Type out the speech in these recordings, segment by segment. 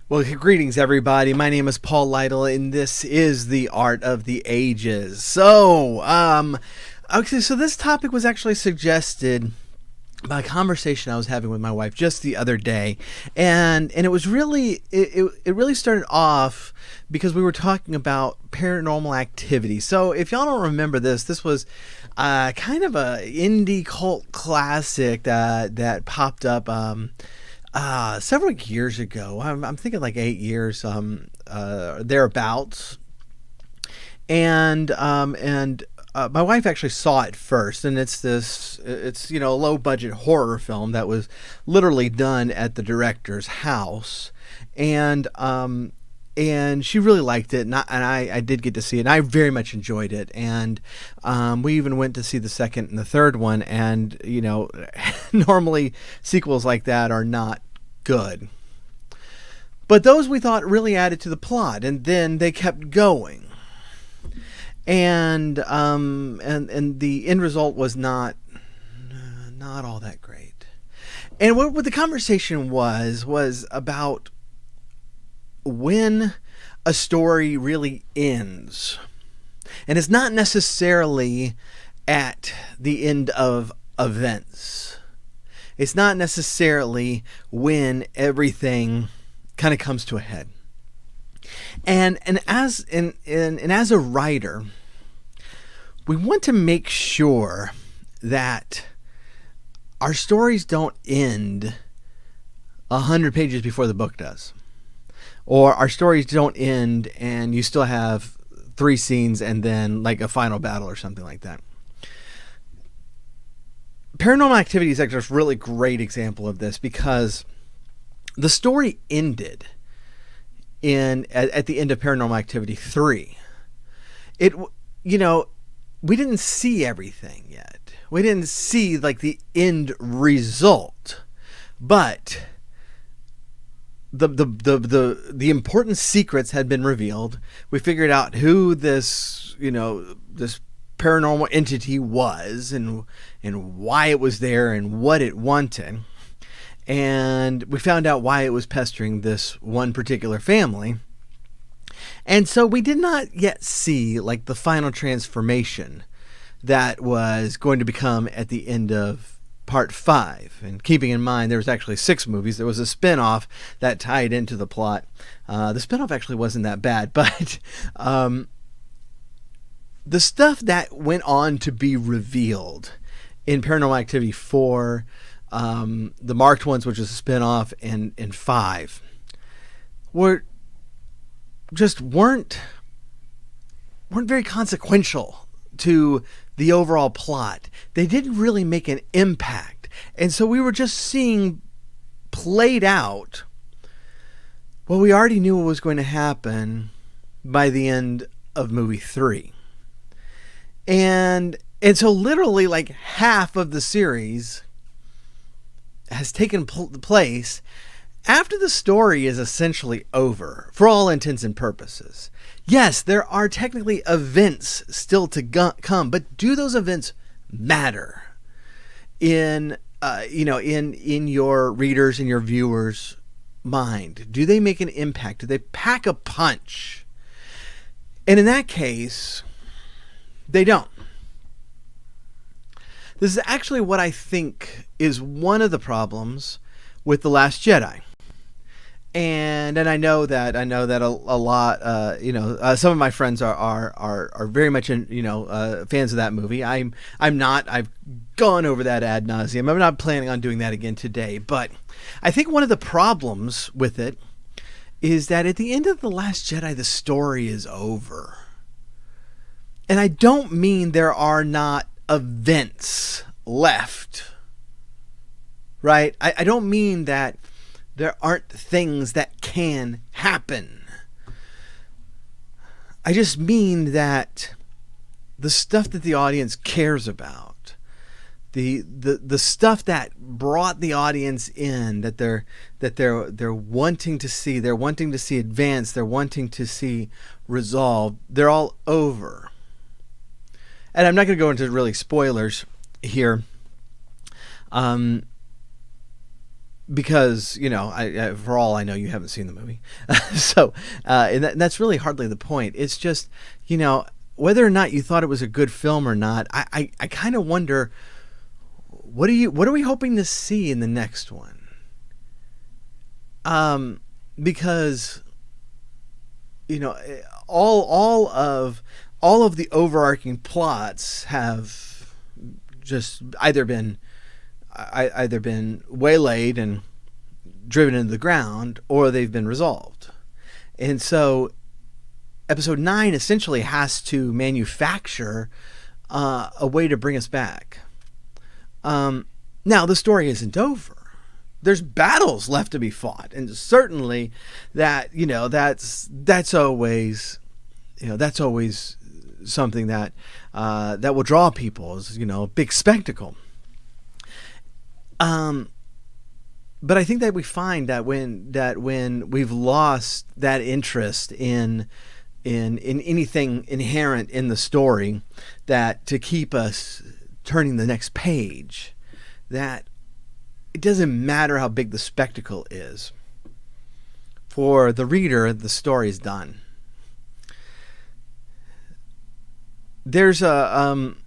Well, greetings, everybody. My name is Paul Lytle, and this is the Art of the Ages. So this topic was actually suggested by a conversation I was having with my wife just the other day, and it was really it really started off because we were talking about paranormal activity. So if y'all don't remember this was kind of a indie cult classic that popped up. Several years ago. I'm thinking like 8 years, thereabouts. And my wife actually saw it first, and it's a low budget horror film that was literally done at the director's house, and she really liked it, and I did get to see it, and I very much enjoyed it, and we even went to see the second and the third one, and normally sequels like that are not good, but those we thought really added to the plot, and then they kept going, and the end result was not all that great. And what the conversation was about when a story really ends. And it's not necessarily at the end of events. It's not necessarily when everything kind of comes to a head. And as a writer, we want to make sure that our stories don't end 100 pages before the book does. Or our stories don't end and you still have 3 scenes and then like a final battle or something like that. Paranormal Activity is actually a really great example of this because the story ended at the end of Paranormal Activity 3. We didn't see everything yet. We didn't see like the end result, but the important secrets had been revealed. We figured out who this paranormal entity was and why it was there and what it wanted. And we found out why it was pestering this one particular family. And so we did not yet see like the final transformation that was going to become at the end of Part 5. And keeping in mind there was actually 6 movies, there was a spin-off that tied into the plot. The spin-off actually wasn't that bad, but the stuff that went on to be revealed in Paranormal Activity 4, the Marked Ones, which is a spin-off, and 5, weren't very consequential to the overall plot. They didn't really make an impact. And so we were just seeing played out what we already knew what was going to happen by the end of movie 3. And so literally like half of the series has taken place after the story is essentially over, for all intents and purposes. Yes, there are technically events still to come, but do those events matter in your readers and your viewers' mind? Do they make an impact? Do they pack a punch? And in that case, they don't. This is actually what I think is one of the problems with The Last Jedi. And I know that a lot, some of my friends are very much fans of that movie. I'm not. I've gone over that ad nauseum. I'm not planning on doing that again today. But I think one of the problems with it is that at the end of The Last Jedi, the story is over. And I don't mean there are not events left, right? I don't mean that there aren't things that can happen. I just mean that the stuff that the audience cares about, the stuff that brought the audience in, that they're wanting to see, they're wanting to see advance, they're wanting to see resolved, they're all over. And I'm not going to go into really spoilers here. because for all I know, you haven't seen the movie. So and that's really hardly the point. It's just, whether or not you thought it was a good film or not, I kind of wonder, what are we hoping to see in the next one? Because all of the overarching plots have just either been waylaid and driven into the ground, or they've been resolved. And so episode 9 essentially has to manufacture a way to bring us back. Now the story isn't over. There's battles left to be fought, and certainly that's always something that will draw people, as a big spectacle. But I think that we find that when we've lost that interest in anything inherent in the story, that to keep us turning the next page, that it doesn't matter how big the spectacle is. For the reader, the story is done. There's there's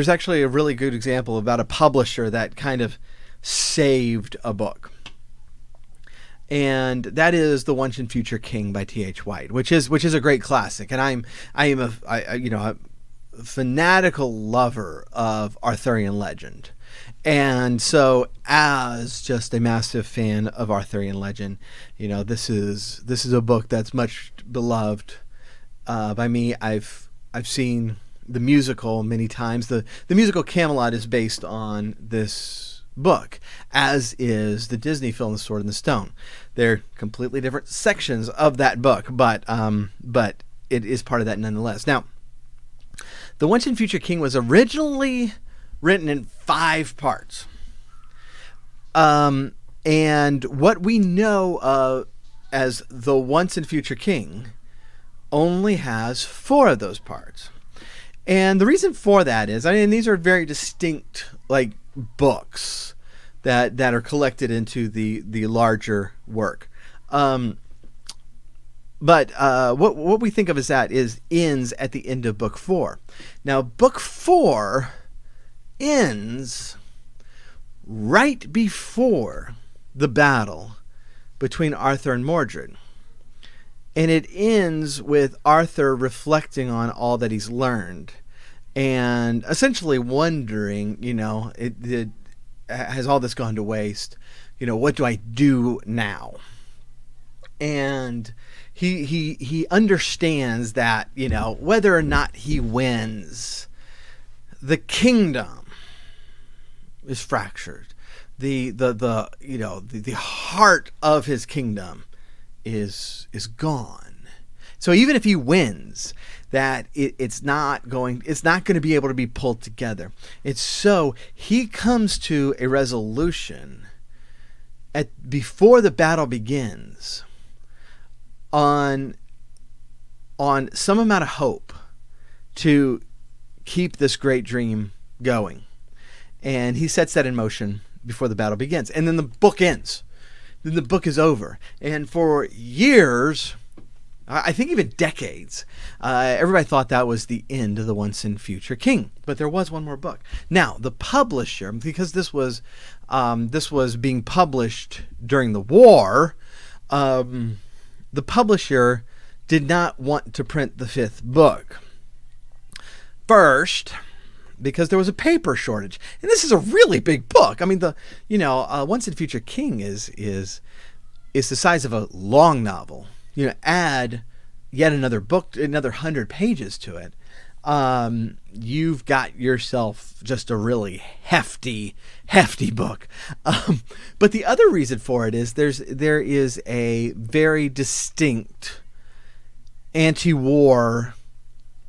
actually a really good example about a publisher that kind of saved a book, and that is The Once and Future King by T.H. White, which is a great classic. And I am a fanatical lover of Arthurian legend. And so, as just a massive fan of Arthurian legend, this is a book that's much beloved by me. I've seen the musical many times. The musical Camelot is based on this book, as is the Disney film The Sword and the Stone. They're completely different sections of that book, but it is part of that nonetheless. Now, The Once and Future King was originally written in 5 parts. And what we know of as The Once and Future King only has 4 of those parts. And the reason for that is, these are very distinct books that are collected into the larger work. But what we think of as that ends at the end of book 4. Now, book 4 ends right before the battle between Arthur and Mordred. And it ends with Arthur reflecting on all that he's learned and essentially wondering, has all this gone to waste? What do I do now? And he understands that, whether or not he wins, the kingdom is fractured. The heart of his kingdom is gone. So even if he wins, that it's not going to be able to be pulled together. It's so he comes to a resolution before the battle begins on some amount of hope to keep this great dream going. And he sets that in motion before the battle begins. And then the book ends. Then the book is over. And for years, I think even decades, everybody thought that was the end of The Once and Future King. But there was one more book. Now, the publisher, because this was being published during the war, the publisher did not want to print the 5th book. First, because there was a paper shortage, and this is a really big book. Once and Future King is the size of a long novel. Add yet another book, another 100 pages to it. You've got yourself just a really hefty book. But the other reason for it is there is a very distinct anti-war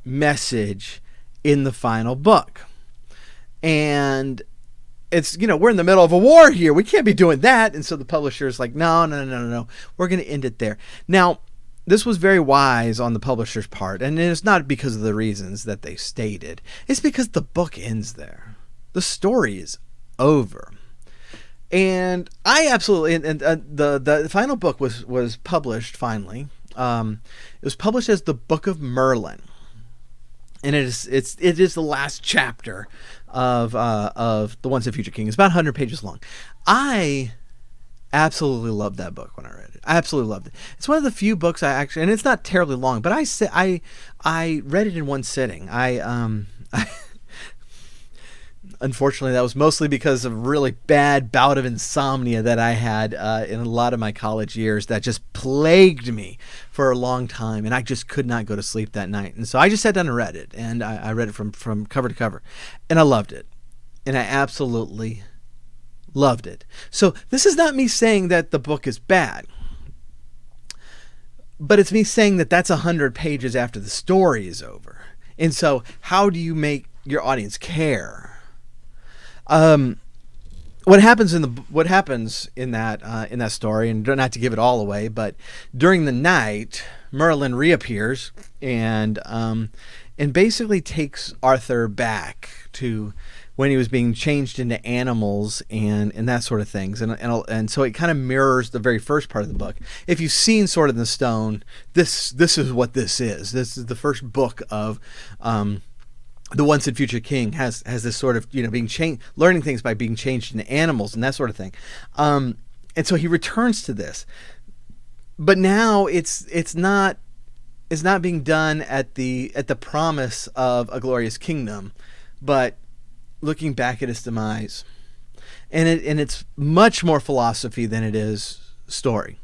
message in the final book. And it's, we're in the middle of a war here. We can't be doing that. And so the publisher is like, no. We're going to end it there. Now, this was very wise on the publisher's part. And it's not because of the reasons that they stated. It's because the book ends there. The story is over. And I absolutely, and the final book was published finally. It was published as the Book of Merlin, and it is the last chapter of the Once and Future King. It's about 100 pages long. I absolutely loved that book when I read it. I absolutely loved it. It's one of the few books I actually, and it's not terribly long, but I read it in one sitting. Unfortunately, that was mostly because of a really bad bout of insomnia that I had in a lot of my college years that just plagued me for a long time, and I just could not go to sleep that night. And so I just sat down and read it, and I read it from cover to cover, and I loved it, and I absolutely loved it. So this is not me saying that the book is bad, but it's me saying that that's 100 pages after the story is over. And so how do you make your audience care? What happens in that story, and not to give it all away, but during the night, Merlin reappears and basically takes Arthur back to when he was being changed into animals and that sort of things, and so it kind of mirrors the very first part of the book. If you've seen Sword in the Stone, this is what this is. This is the first book of the Once and Future King has this sort of, being changed, learning things by being changed into animals and that sort of thing. And so he returns to this, but now it's not being done at the promise of a glorious kingdom, but looking back at his demise. And it's much more philosophy than it is story.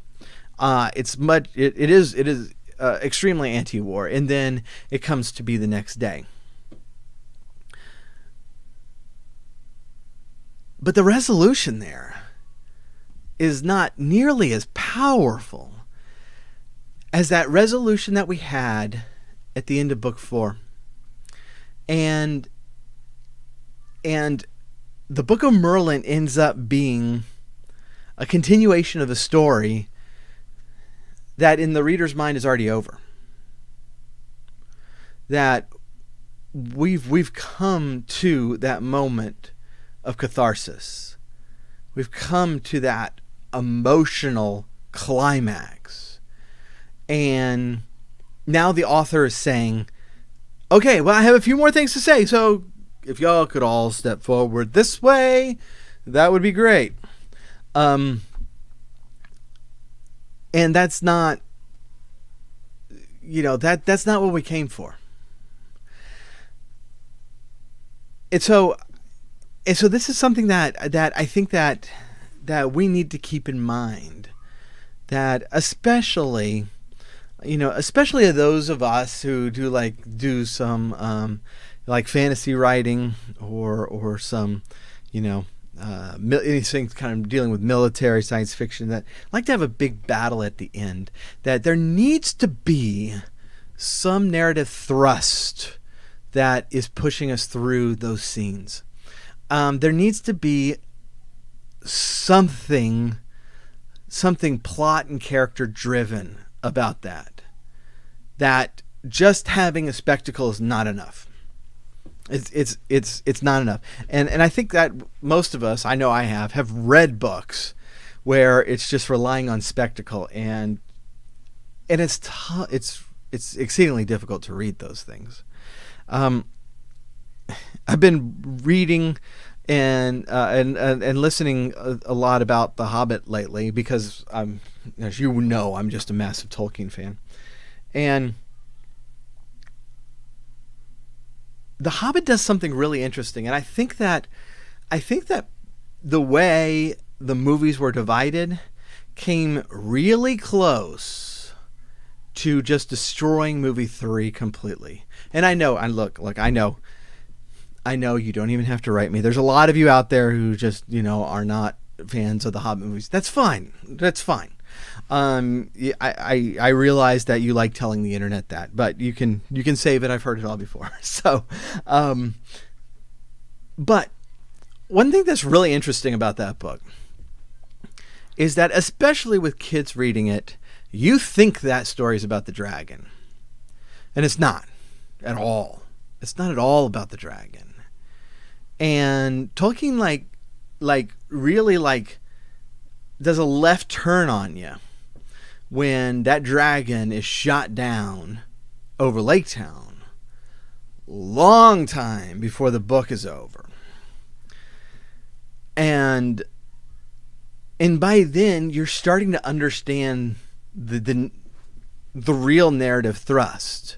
It is extremely anti-war, and then it comes to be the next day. But the resolution there is not nearly as powerful as that resolution that we had at the end of book 4. And the Book of Merlin ends up being a continuation of a story that in the reader's mind is already over. That we've come to that moment of catharsis. We've come to that emotional climax. And now the author is saying, okay, well, I have a few more things to say, so if y'all could all step forward this way, that would be great. And that's not, that's not what we came for. And so this is something that I think that we need to keep in mind, that especially those of us who do some fantasy writing or some anything kind of dealing with military science fiction, that like to have a big battle at the end, that there needs to be some narrative thrust that is pushing us through those scenes. There needs to be something plot and character driven about that just having a spectacle is not enough. It's not enough. And I think that most of us, I know I have read books where it's just relying on spectacle, and it's exceedingly difficult to read those things. I've been reading and listening a lot about The Hobbit lately because as you know, I'm just a massive Tolkien fan. And The Hobbit does something really interesting, and I think that the way the movies were divided came really close to just destroying movie 3 completely. And I know, I know you don't even have to write me. There's a lot of you out there who just, are not fans of the Hobbit movies. That's fine. I realize that you like telling the internet that, but you can save it. I've heard it all before. So, but one thing that's really interesting about that book is that, especially with kids reading it, you think that story is about the dragon, and it's not at all. It's not at all about the dragon. And Tolkien really does a left turn on you when that dragon is shot down over Lake Town, long time before the book is over. And by then you're starting to understand the real narrative thrust,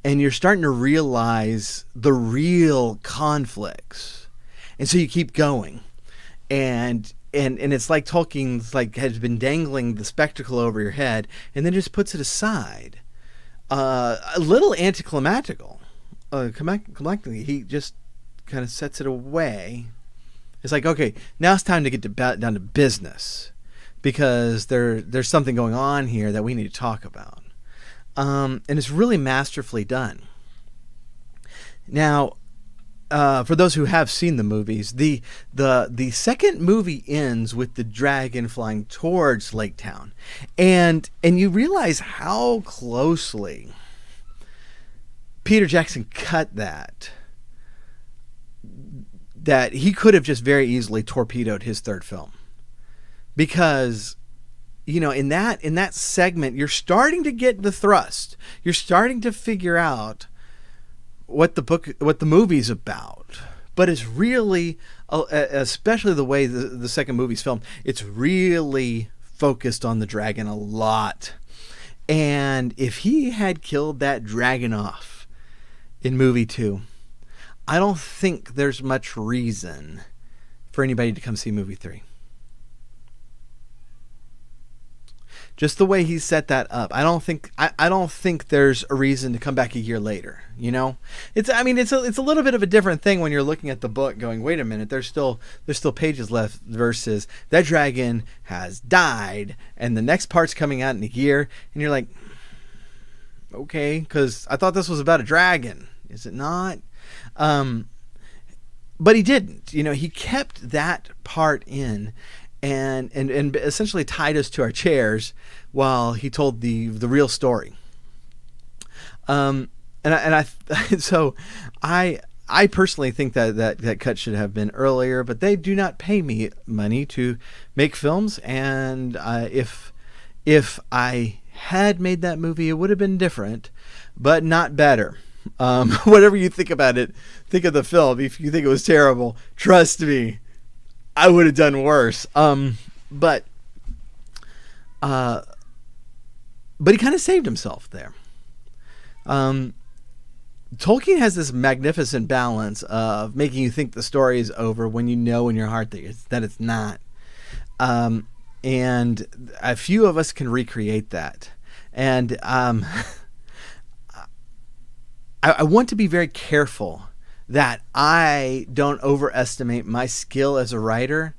and you're starting to realize the real conflicts, and so you keep going, and it's like Tolkien's has been dangling the spectacle over your head, and then just puts it aside, a little anticlimactical. Climactically, he just kind of sets it away. It's like, okay, now it's time to get down to business, because there's something going on here that we need to talk about. And it's really masterfully done. Now, for those who have seen the movies, the second movie ends with the dragon flying towards Lake Town, and you realize how closely Peter Jackson cut that he could have just very easily torpedoed his third film, because in that segment you're starting to get the thrust. You're starting to figure out what the movie's about, but it's really, especially the way the second movie's filmed, it's really focused on the dragon a lot. And if he had killed that dragon off in movie 2, I don't think there's much reason for anybody to come see movie 3. Just the way he set that up, I don't think there's a reason to come back a year later. It's a little bit of a different thing when you're looking at the book, going, wait a minute, there's still pages left, versus that dragon has died and the next part's coming out in a year, and you're like, okay, because I thought this was about a dragon, is it not? But he didn't. He kept that part in, and essentially tied us to our chairs while he told the real story. So I personally think that cut should have been earlier, but they do not pay me money to make films, and if I had made that movie, it would have been different, but not better. Whatever you think about it, think of the film. If you think it was terrible, trust me, I would have done worse. But he kind of saved himself there. Tolkien has this magnificent balance of making you think the story is over when you know in your heart that it's not. And a few of us can recreate that. And I want to be very careful that I don't overestimate my skill as a writer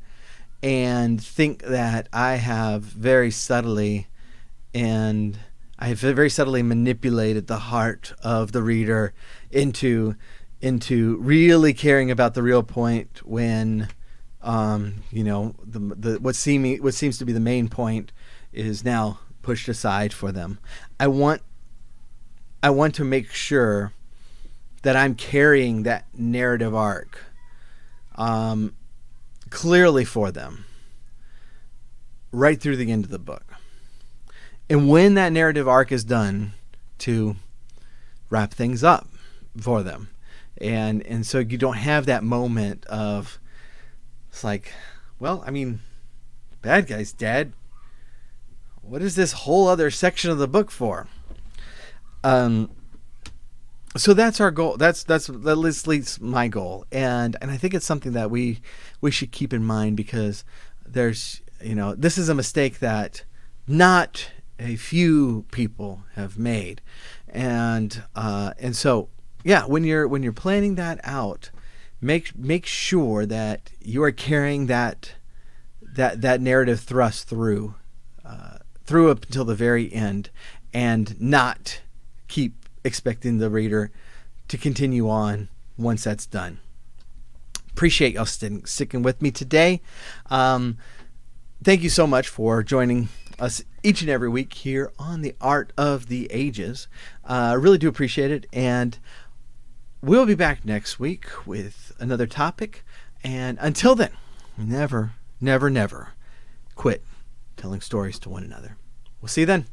and think that I have very subtly manipulated the heart of the reader into really caring about the real point when what seems to be the main point is now pushed aside for them. I want to make sure that I'm carrying that narrative arc clearly for them right through the end of the book. And when that narrative arc is done, to wrap things up for them. And so you don't have that moment of, it's like, well, bad guy's dead. What is this whole other section of the book for? So that's our goal. That's at least my goal, and I think it's something that we should keep in mind, because there's this is a mistake that not a few people have made, and so yeah, when you're planning that out, make sure that you are carrying that narrative thrust through up until the very end, and not keep expecting the reader to continue on once that's done. Appreciate y'all sticking with me today. Thank you so much for joining us each and every week here on The Art of the Ages. I really do appreciate it, and we'll be back next week with another topic. And until then, Never, never, never quit telling stories to one another. We'll see you then.